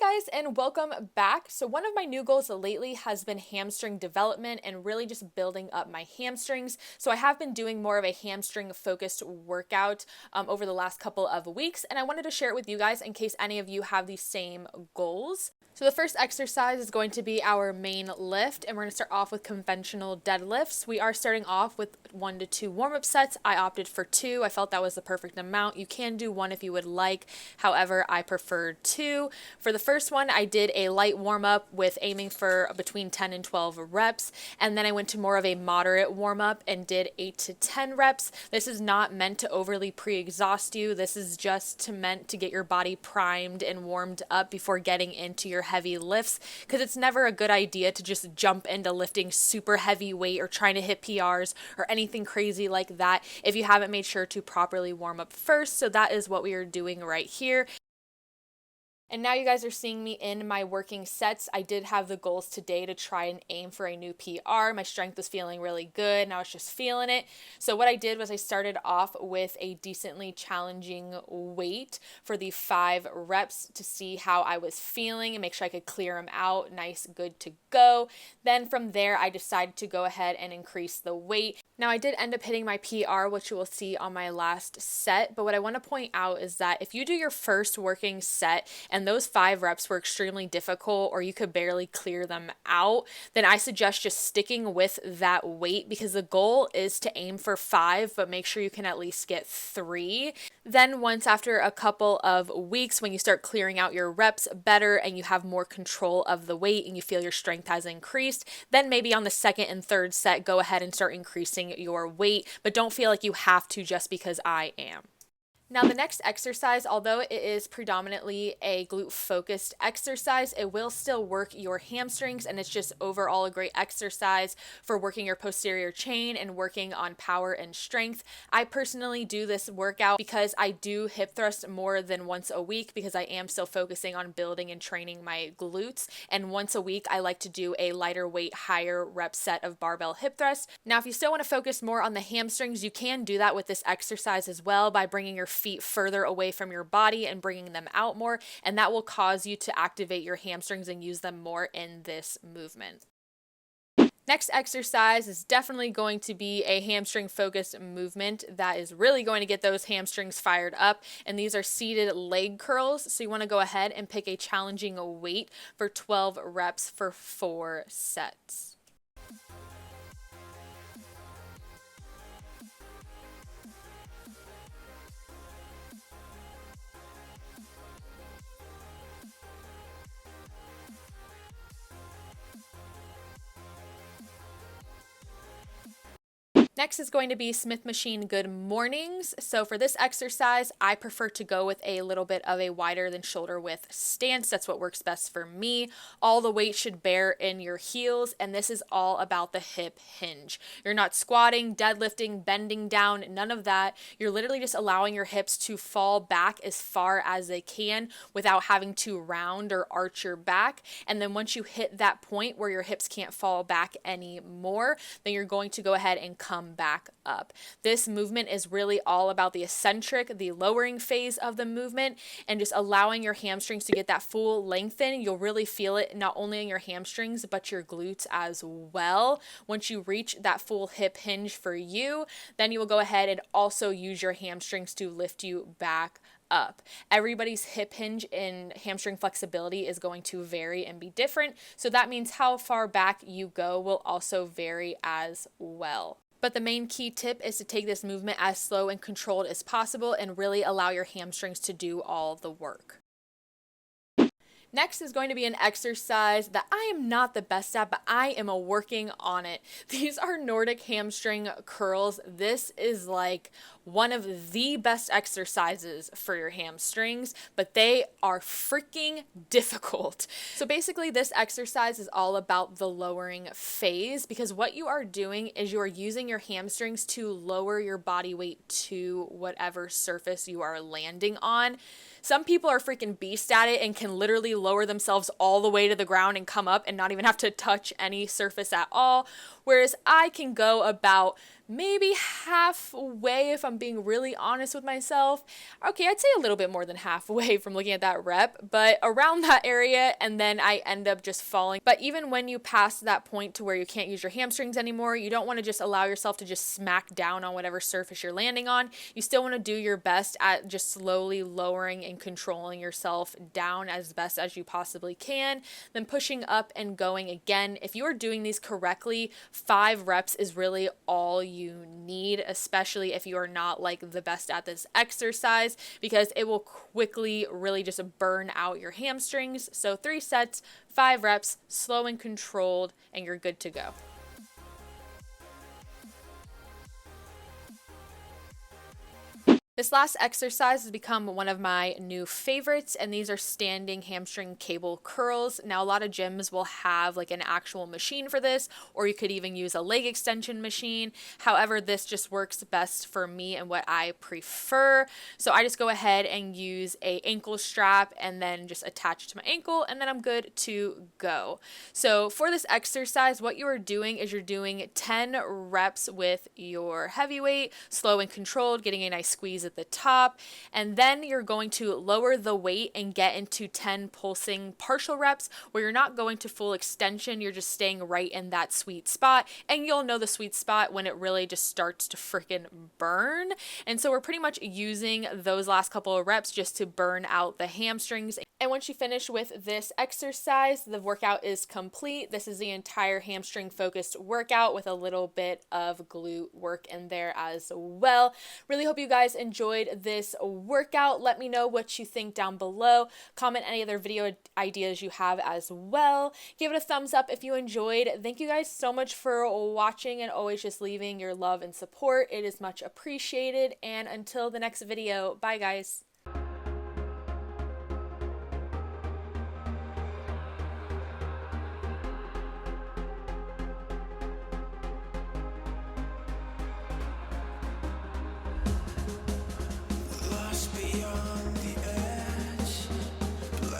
Hi guys, and welcome back. So one of my new goals lately has been hamstring development and really just building up my hamstrings. So I have been doing more of a hamstring focused workout over the last couple of weeks, and I wanted to share it with you guys in case any of you have these same goals. So the first exercise is going to be our main lift, and we're going to start off with conventional deadlifts. We are starting off with 1 to 2 warm-up sets. I opted for 2. I felt that was the perfect amount. You can do 1 if you would like. However, I preferred 2. For the first one, I did a light warm-up with aiming for between 10 and 12 reps, and then I went to more of a moderate warm-up and did 8 to 10 reps. This is not meant to overly pre-exhaust you. This is just meant to get your body primed and warmed up before getting into your heavy lifts, because it's never a good idea to just jump into lifting super heavy weight or trying to hit PRs or anything crazy like that if you haven't made sure to properly warm up first. So that is what we are doing right here. And now you guys are seeing me in my working sets. I did have the goals today to try and aim for a new PR. My strength was feeling really good and I was just feeling it. So what I did was I started off with a decently challenging weight for the 5 reps to see how I was feeling and make sure I could clear them out. Nice, good to go. Then from there, I decided to go ahead and increase the weight. Now I did end up hitting my PR, which you will see on my last set. But what I want to point out is that if you do your first working set and those 5 reps were extremely difficult or you could barely clear them out, then I suggest just sticking with that weight, because the goal is to aim for 5, but make sure you can at least get 3. Then once after a couple of weeks, when you start clearing out your reps better and you have more control of the weight and you feel your strength has increased, then maybe on the second and third set, go ahead and start increasing your weight, but don't feel like you have to just because I am. Now the next exercise, although it is predominantly a glute focused exercise, it will still work your hamstrings, and it's just overall a great exercise for working your posterior chain and working on power and strength. I personally do this workout because I do hip thrust more than once a week, because I am still focusing on building and training my glutes, and once a week I like to do a lighter weight, higher rep set of barbell hip thrust. Now if you still want to focus more on the hamstrings, you can do that with this exercise as well by bringing your feet further away from your body and bringing them out more, and that will cause you to activate your hamstrings and use them more in this movement. Next exercise is definitely going to be a hamstring focused movement that is really going to get those hamstrings fired up, and these are seated leg curls. So you want to go ahead and pick a challenging weight for 12 reps for 4 sets. Next is going to be Smith Machine Good Mornings. So for this exercise, I prefer to go with a little bit of a wider than shoulder width stance. That's what works best for me. All the weight should bear in your heels, and this is all about the hip hinge. You're not squatting, deadlifting, bending down, none of that. You're literally just allowing your hips to fall back as far as they can without having to round or arch your back. And then once you hit that point where your hips can't fall back anymore, then you're going to go ahead and come back up. This movement is really all about the eccentric, the lowering phase of the movement, and just allowing your hamstrings to get that full lengthen. You'll really feel it not only in your hamstrings, but your glutes as well. Once you reach that full hip hinge for you, then you will go ahead and also use your hamstrings to lift you back up. Everybody's hip hinge and hamstring flexibility is going to vary and be different, so that means how far back you go will also vary as well. But the main key tip is to take this movement as slow and controlled as possible and really allow your hamstrings to do all the work. Next is going to be an exercise that I am not the best at, but I am working on it. These are Nordic hamstring curls. This is like one of the best exercises for your hamstrings, but they are freaking difficult. So basically this exercise is all about the lowering phase, because what you are doing is you are using your hamstrings to lower your body weight to whatever surface you are landing on. Some people are freaking beast at it and can literally lower themselves all the way to the ground and come up and not even have to touch any surface at all. whereas I can go about maybe halfway if I'm being really honest with myself. Okay, I'd say a little bit more than halfway from looking at that rep, but around that area, and then I end up just falling. But even when you pass that point to where you can't use your hamstrings anymore, you don't want to just allow yourself to just smack down on whatever surface you're landing on. You still want to do your best at just slowly lowering and controlling yourself down as best as you possibly can, then pushing up and going again. If you are doing these correctly, 5 reps is really all you need, especially if you are not like the best at this exercise, because it will quickly really just burn out your hamstrings. So 3 sets, 5 reps, slow and controlled, and you're good to go. This last exercise has become one of my new favorites, and these are standing hamstring cable curls. Now, a lot of gyms will have like an actual machine for this, or you could even use a leg extension machine. However, this just works best for me and what I prefer. So I just go ahead and use a ankle strap and then just attach it to my ankle, and then I'm good to go. So for this exercise, what you are doing is you're doing 10 reps with your heavyweight, slow and controlled, getting a nice squeeze at the top, and then you're going to lower the weight and get into 10 pulsing partial reps where you're not going to full extension, you're just staying right in that sweet spot, and you'll know the sweet spot when it really just starts to freaking burn. And so we're pretty much using those last couple of reps just to burn out the hamstrings. And once you finish with this exercise, the workout is complete. This is the entire hamstring focused workout with a little bit of glute work in there as well. Really hope you guys enjoyed this workout. Let me know what you think down below. Comment any other video ideas you have as well. Give it a thumbs up if you enjoyed. Thank you guys so much for watching and always just leaving your love and support. It is much appreciated. And until the next video, bye guys.